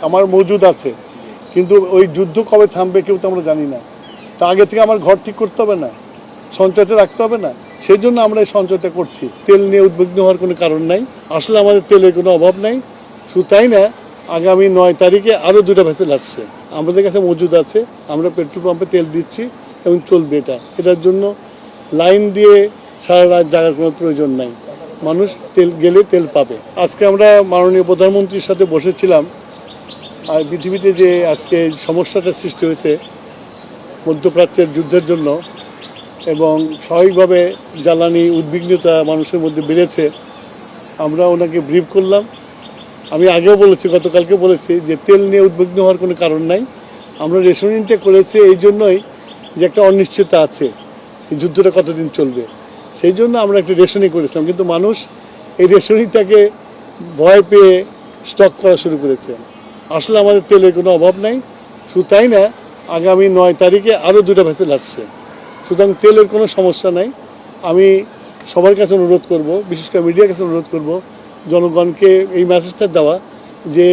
আমার মজুদ আছে, কিন্তু ওই যুদ্ধ কবে থামবে কেউ তো আমরা জানি না। তা আগে থেকে আমার ঘর ঠিক করতে হবে না, সঞ্চয়টা রাখতে হবে না? সেই জন্য আমরা এই সঞ্চয়টা করছি। তেল নিয়ে উদ্বিগ্ন হওয়ার কোনো কারণ নাই। আসলে আমাদের তেলের কোনো অভাব নাই। শুধু তাই না, আগামী 9 তারিখে আরও 2টা ভেসেল আসছে, আমাদের কাছে মজুদ আছে। আমরা পেট্রোল পাম্পে তেল দিচ্ছি এবং চলবে। এটার জন্য লাইন দিয়ে সারা রাত জাগার কোনো প্রয়োজন নাই। মানুষ তেল গেলে তেল পাবে। আজকে আমরা মাননীয় প্রধানমন্ত্রীর সাথে বসেছিলাম। আর পৃথিবীতে যে আজকে সমস্যাটা সৃষ্টি হয়েছে মধ্যপ্রাচ্যের যুদ্ধের জন্য, এবং স্বাভাবিকভাবে জ্বালানি উদ্বিগ্নতা মানুষের মধ্যে বেড়েছে, আমরা ওনাকে ব্রিফ করলাম। আমি আগেও বলেছি, গতকালকে বলেছি যে তেল নিয়ে উদ্বিগ্ন হওয়ার কোনো কারণ নাই। আমরা রেশনিংটা করেছি এই জন্যই যে একটা অনিশ্চয়তা আছে, যুদ্ধটা কতদিন চলবে, সেই জন্য আমরা একটা রেশনিং করেছিলাম। কিন্তু মানুষ এই রেশনিংটাকে ভয় পেয়ে স্টক করা শুরু করেছে। আসলে আমাদের তেলের কোনো অভাব নাই। শুধু তাই না, আগামী 9 তারিখে আরও 2টা ভেসেল আসছে। সুতরাং তেলের কোনো সমস্যা নাই। আমি সবার কাছে অনুরোধ করব, বিশেষ করে মিডিয়ার কাছে অনুরোধ করব, জনগণকে এই মেসেজটা দেওয়া যে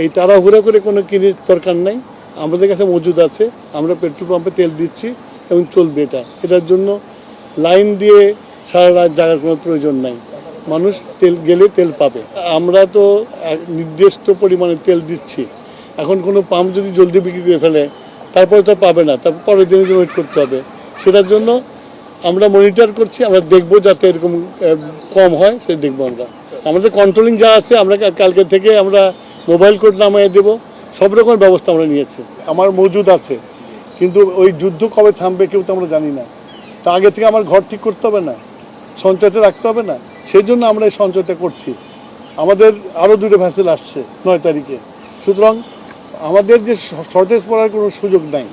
এই তাড়াহুড়া করে কোনো কিনে দরকার নাই। আমাদের কাছে মজুদ আছে, আমরা পেট্রোল পাম্পে তেল দিচ্ছি এবং চলবে। এটার জন্য লাইন দিয়ে সারা রাত জাগার কোনো প্রয়োজন নাই। মানুষ তেল গেলে তেল পাবে। আমরা তো নির্দিষ্ট পরিমাণে তেল দিচ্ছি। এখন কোনো পাম্প যদি জলদি বিক্রি করে ফেলে, তারপরে তো পাবে না, তারপর পরের দিনের জন্য ওয়েট করতে হবে। সেটার জন্য আমরা মনিটর করছি, আমরা দেখবো যাতে এরকম কম হয়, সে দেখবো। আমাদের কন্ট্রোলিং যা আছে, আমরা কালকে থেকে আমরা মোবাইল কোড নামিয়ে দেবো, সব রকম ব্যবস্থা আমরা নিয়েছি। আমার মজুদ আছে, কিন্তু ওই যুদ্ধ কবে থামবে কেউ তো আমরা জানি না। তা আগে থেকে আমার ঘর ঠিক করতে হবে না, সঞ্চয়টা রাখতে হবে না? সেই জন্য আমরা এই সঞ্চয়টা করছি। আমাদের আরও 2টা ভেসেল আসছে 9 তারিখে। সুতরাং আমাদের যে শর্টেজ পড়ার কোনো সুযোগ নাই।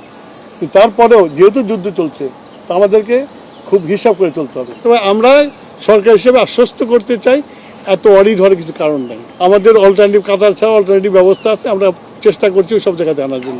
তারপরেও যেহেতু যুদ্ধ চলছে, তা আমাদেরকে খুব হিসাব করে চলতে হবে। তবে আমরা সরকার হিসেবে আশ্বস্ত করতে চাই, এত অডিট হওয়ার কিছু কারণ নেই। আমাদের অল্টারনেটিভ কাতার ছাড়া অল্টারনেটিভ ব্যবস্থা আছে, আমরা চেষ্টা করছি ওই সব জায়গাতে আনার জন্য।